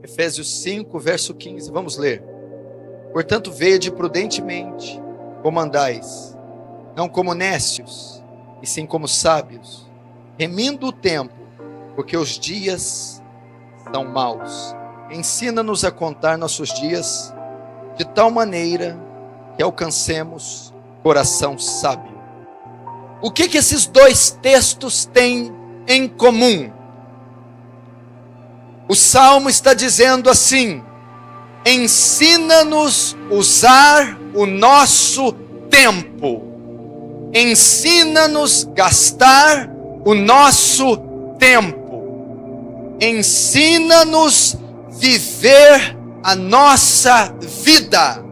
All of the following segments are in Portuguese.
Efésios 5, verso 15, vamos ler. Portanto, vede prudentemente como andais, não como nécios, e sim como sábios, remindo o tempo, porque os dias são maus. Ensina-nos a contar nossos dias de tal maneira que alcancemos coração sábio. O que esses dois textos têm em comum? O Salmo está dizendo assim: ensina-nos a usar o nosso tempo. Ensina-nos a gastar o nosso tempo. Ensina-nos a viver a nossa vida.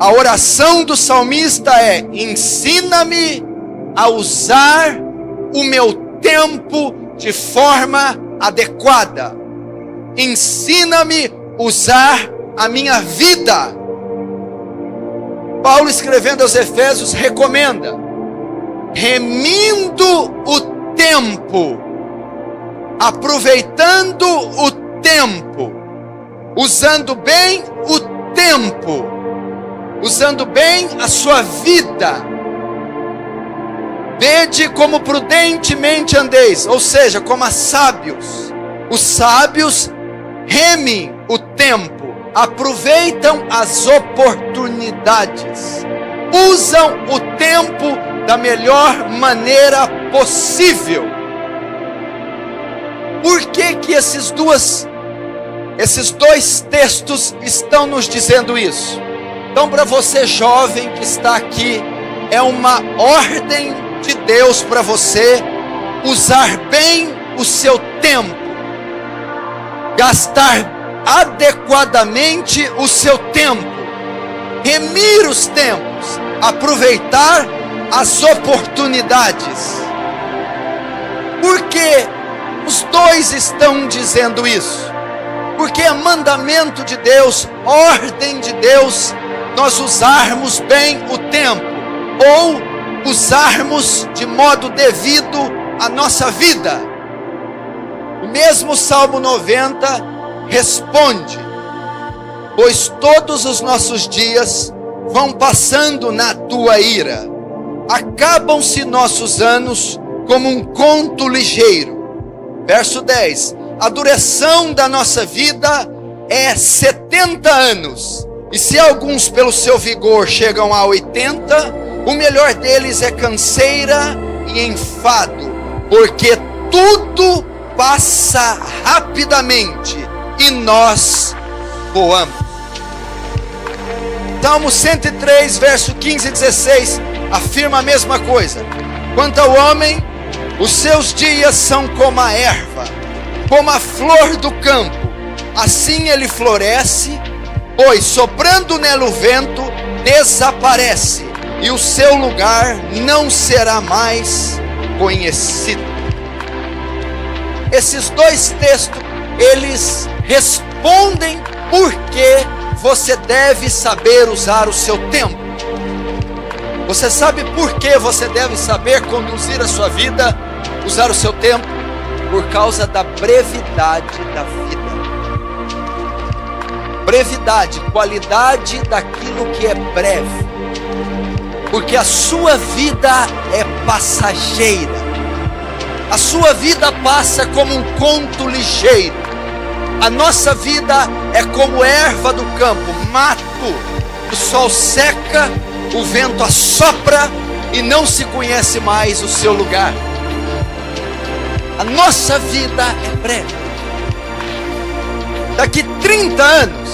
A oração do salmista é: ensina-me a usar o meu tempo de forma adequada. Ensina-me a usar a minha vida. Paulo, escrevendo aos Efésios, recomenda: remindo o tempo, aproveitando o tempo, usando bem o tempo, usando bem a sua vida. Vede como prudentemente andeis, ou seja, como sábios. Os sábios remem o tempo, aproveitam as oportunidades, usam o tempo da melhor maneira possível. Por que esses dois textos estão nos dizendo isso? Então, para você jovem que está aqui, é uma ordem de Deus para você usar bem o seu tempo, gastar adequadamente o seu tempo, remir os tempos, aproveitar as oportunidades. Por que os dois estão dizendo isso? Porque é mandamento de Deus, ordem de Deus, nós usarmos bem o tempo, ou usarmos de modo devido a nossa vida. O mesmo Salmo 90 responde: pois todos os nossos dias vão passando na tua ira, acabam-se nossos anos como um conto ligeiro. Verso 10: a duração da nossa vida é 70 anos, e se alguns pelo seu vigor chegam a 80, o melhor deles é canseira e enfado, porque tudo passa rapidamente e nós voamos. Salmo 103, verso 15 e 16 afirma a mesma coisa. Quanto ao homem, os seus dias são como a erva, como a flor do campo, assim ele floresce, pois soprando nele o vento, desaparece, e o seu lugar não será mais conhecido. Esses dois textos, eles respondem por que você deve saber usar o seu tempo. Você sabe por que você deve saber conduzir a sua vida, usar o seu tempo? Por causa da brevidade da vida. Brevidade, qualidade daquilo que é breve. Porque a sua vida é passageira. A sua vida passa como um conto ligeiro. A nossa vida é como erva do campo, mato. O sol seca, o vento assopra e não se conhece mais o seu lugar. A nossa vida é breve. Daqui 30 anos,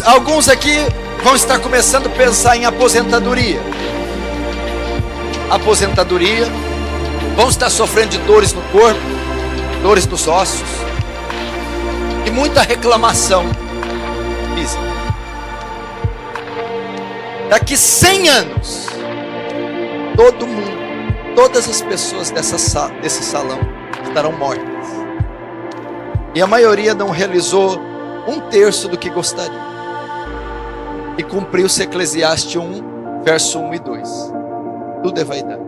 alguns aqui vão estar começando a pensar em aposentadoria. Vão estar sofrendo de dores no corpo, dores nos ossos e muita reclamação física. Daqui 100 anos, todo mundo, todas as pessoas desse salão estarão mortas. E a maioria não realizou 1/3 do que gostaria. E cumpriu-se Eclesiastes 1, verso 1 e 2. Tudo é vaidade.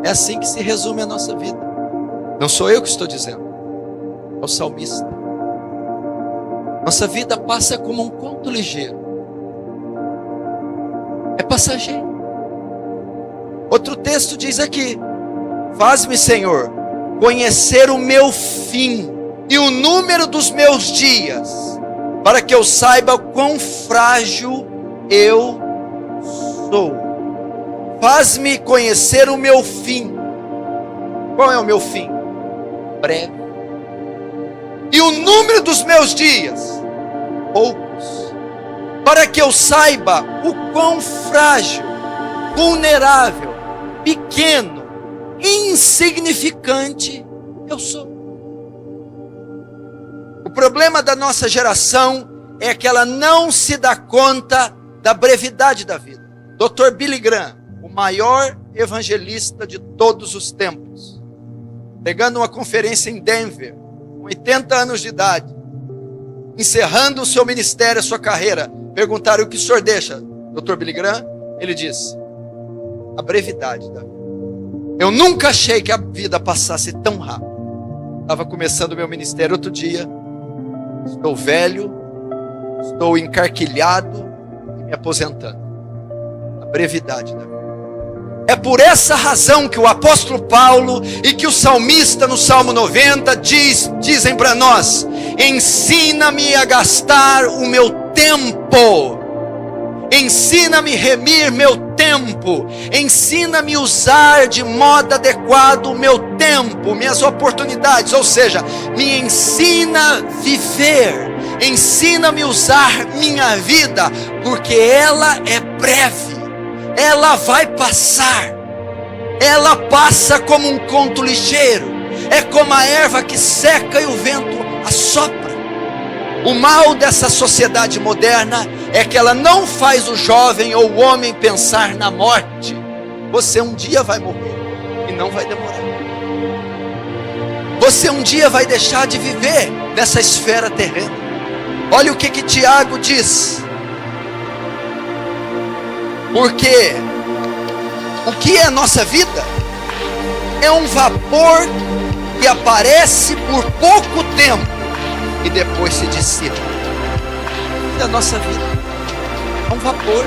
É assim que se resume a nossa vida. Não sou eu que estou dizendo, é o salmista. Nossa vida passa como um conto ligeiro. É passageiro. Outro texto diz aqui: faz-me, Senhor, conhecer o meu fim e o número dos meus dias, para que eu saiba quão frágil eu sou. Faz-me conhecer o meu fim. Qual é o meu fim? Breve. E o número dos meus dias? Poucos. Para que eu saiba o quão frágil, vulnerável, pequeno, insignificante eu sou. O problema da nossa geração é que ela não se dá conta da brevidade da vida. Dr. Billy Graham, o maior evangelista de todos os tempos, pegando uma conferência em Denver, com 80 anos de idade, encerrando o seu ministério, a sua carreira, perguntaram: o que o senhor deixa, Dr. Billy Graham? Ele disse: a brevidade da vida. Eu nunca achei que a vida passasse tão rápido. Estava começando o meu ministério outro dia, estou velho, estou encarquilhado e me aposentando. A brevidade da vida. por essa razão que o apóstolo Paulo e que o salmista no Salmo 90 dizem para nós: ensina-me a gastar o meu tempo, ensina-me a remir meu tempo, ensina-me a usar de modo adequado o meu tempo, minhas oportunidades, ou seja, me ensina a viver, ensina-me a usar minha vida, porque ela é breve, ela vai passar, ela passa como um conto ligeiro, é como a erva que seca e o vento assopra. O mal dessa sociedade moderna é que ela não faz o jovem ou o homem pensar na morte. Você um dia vai morrer e não vai demorar. Você um dia vai deixar de viver nessa esfera terrena. Olha o que Tiago diz. Porque o que é a nossa vida? É um vapor que aparece por pouco tempo e depois se dissipa. É a nossa vida. É um vapor.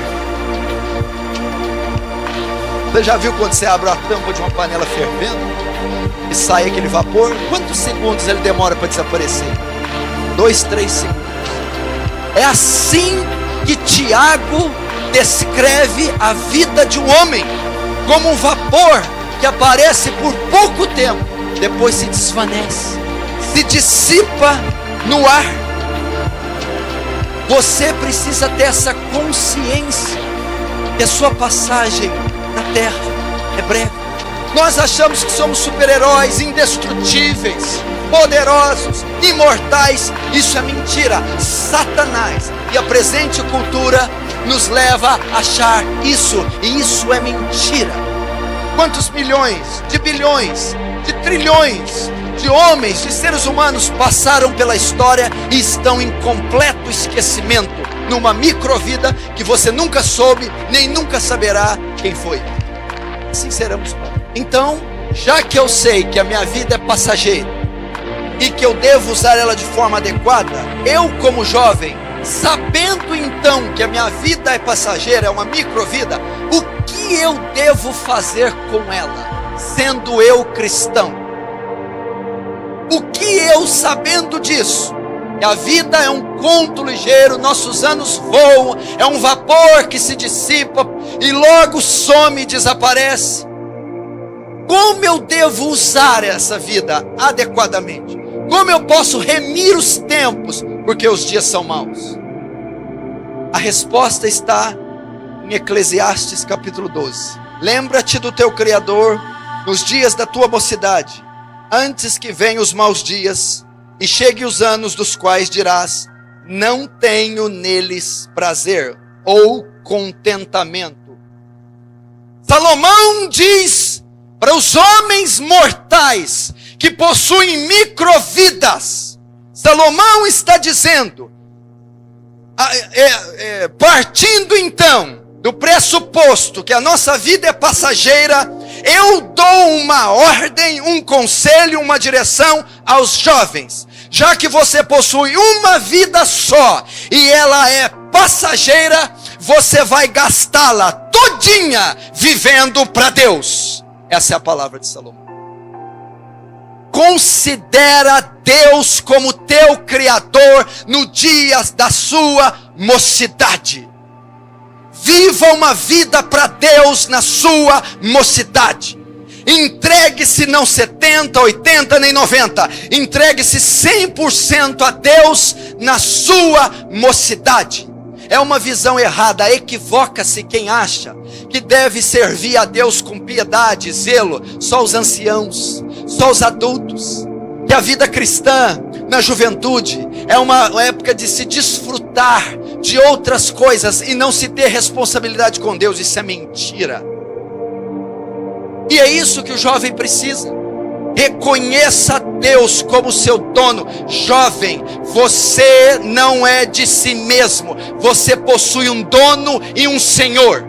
Você já viu quando você abre a tampa de uma panela fervendo e sai aquele vapor? Quantos segundos ele demora para desaparecer? 2, 3 segundos. É assim que Tiago descreve a vida de um homem, como um vapor que aparece por pouco tempo, depois se desvanece, se dissipa no ar. Você precisa ter essa consciência que a sua passagem na terra é breve. Nós achamos que somos super-heróis, indestrutíveis, poderosos, imortais. Isso é mentira. Satanás e a presente cultura nos leva a achar isso, e isso é mentira. Quantos milhões, de bilhões, de trilhões de homens, de seres humanos passaram pela história e estão em completo esquecimento, numa microvida que você nunca soube, nem nunca saberá quem foi. Sinceramos. Então, já que eu sei que a minha vida é passageira e que eu devo usar ela de forma adequada, eu como jovem, sabendo então que a minha vida é passageira, é uma microvida, o que eu devo fazer com ela, sendo eu cristão? O que eu, sabendo disso, que a vida é um conto ligeiro, nossos anos voam, é um vapor que se dissipa e logo some e desaparece, como eu devo usar essa vida adequadamente? Como eu posso remir os tempos, porque os dias são maus? A resposta está em Eclesiastes capítulo 12. Lembra-te do teu Criador nos dias da tua mocidade, antes que venham os maus dias e cheguem os anos dos quais dirás: não tenho neles prazer ou contentamento. Salomão diz para os homens mortais que possuem microvidas, Salomão está dizendo, partindo então do pressuposto que a nossa vida é passageira, eu dou uma ordem, um conselho, uma direção aos jovens. Já que você possui uma vida só e ela é passageira, você vai gastá-la todinha vivendo para Deus. Essa é a palavra de Salomão. Considera Deus como teu Criador no dia da sua mocidade. Viva uma vida para Deus na sua mocidade. Entregue-se não 70, 80 nem 90. Entregue-se 100% a Deus na sua mocidade. É uma visão errada, equivoca-se quem acha que deve servir a Deus com piedade e zelo só os anciãos, só os adultos. Que a vida cristã na juventude é uma época de se desfrutar de outras coisas e não se ter responsabilidade com Deus. Isso é mentira. E é isso que o jovem precisa. Reconheça Deus como seu dono. Jovem, você não é de si mesmo. Você possui um dono e um Senhor.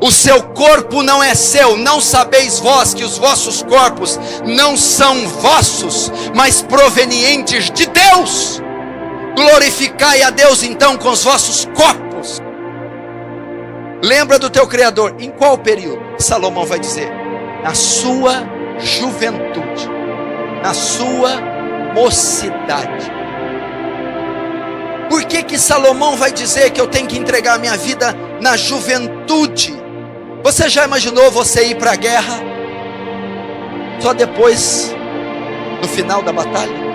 O seu corpo não é seu. Não sabeis vós que os vossos corpos não são vossos, mas provenientes de Deus. Glorificai a Deus então com os vossos corpos. Lembra do teu Criador. Em qual período? Salomão vai dizer: na sua juventude, na sua mocidade. Por que Salomão vai dizer que eu tenho que entregar a minha vida na juventude? Você já imaginou você ir para a guerra só depois, no final da batalha?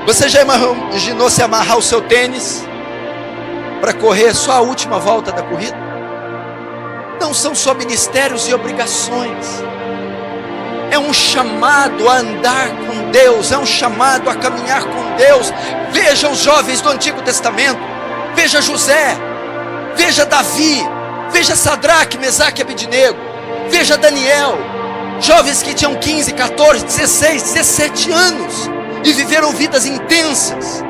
Você já imaginou se amarrar o seu tênis para correr só a última volta da corrida? Não são só ministérios e obrigações. É um chamado a andar com Deus, é um chamado a caminhar com Deus. Veja os jovens do Antigo Testamento, veja José, veja Davi, veja Sadraque, Mesaque e Abednego, veja Daniel, jovens que tinham 15, 14, 16, 17 anos e viveram vidas intensas.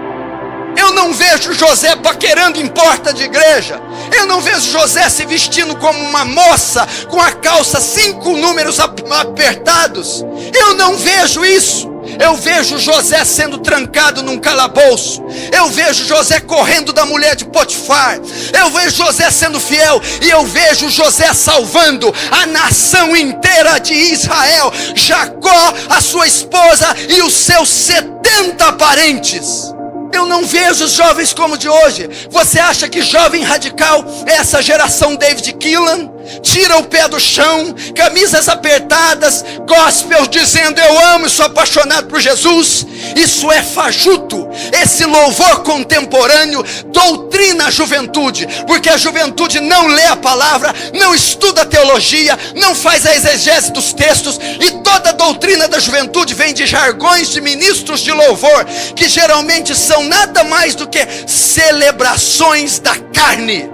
Eu não vejo José paquerando em porta de igreja. Eu não vejo José se vestindo como uma moça com a calça 5 números apertados. Eu não vejo isso. Eu vejo José sendo trancado num calabouço. Eu vejo José correndo da mulher de Potifar. Eu vejo José sendo fiel. E eu vejo José salvando a nação inteira de Israel. Jacó, a sua esposa e os seus 70 parentes. Eu não vejo os jovens como o de hoje. Você acha que jovem radical é essa geração David Keelan? Tira o pé do chão, camisas apertadas, gospel dizendo eu amo e sou apaixonado por Jesus. Isso é fajuto. Esse louvor contemporâneo doutrina a juventude, porque a juventude não lê a palavra, não estuda a teologia, não faz a exegese dos textos, e toda a doutrina da juventude vem de jargões de ministros de louvor, que geralmente são nada mais do que celebrações da carne.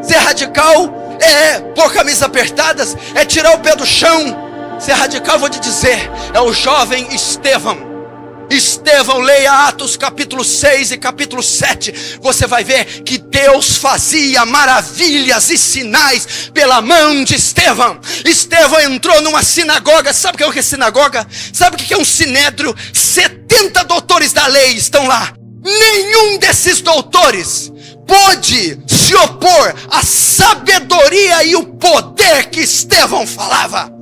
Ser radical é pôr camisas apertadas, é tirar o pé do chão. Ser radical, vou te dizer, é o jovem Estevão. Estevão, leia Atos capítulo 6 e capítulo 7, você vai ver que Deus fazia maravilhas e sinais pela mão de Estevão. Estevão entrou numa sinagoga. Sabe o que é sinagoga? Sabe o que é um sinédrio? 70 doutores da lei estão lá. Nenhum desses doutores pôde se opor à sabedoria e o poder que Estevão falava.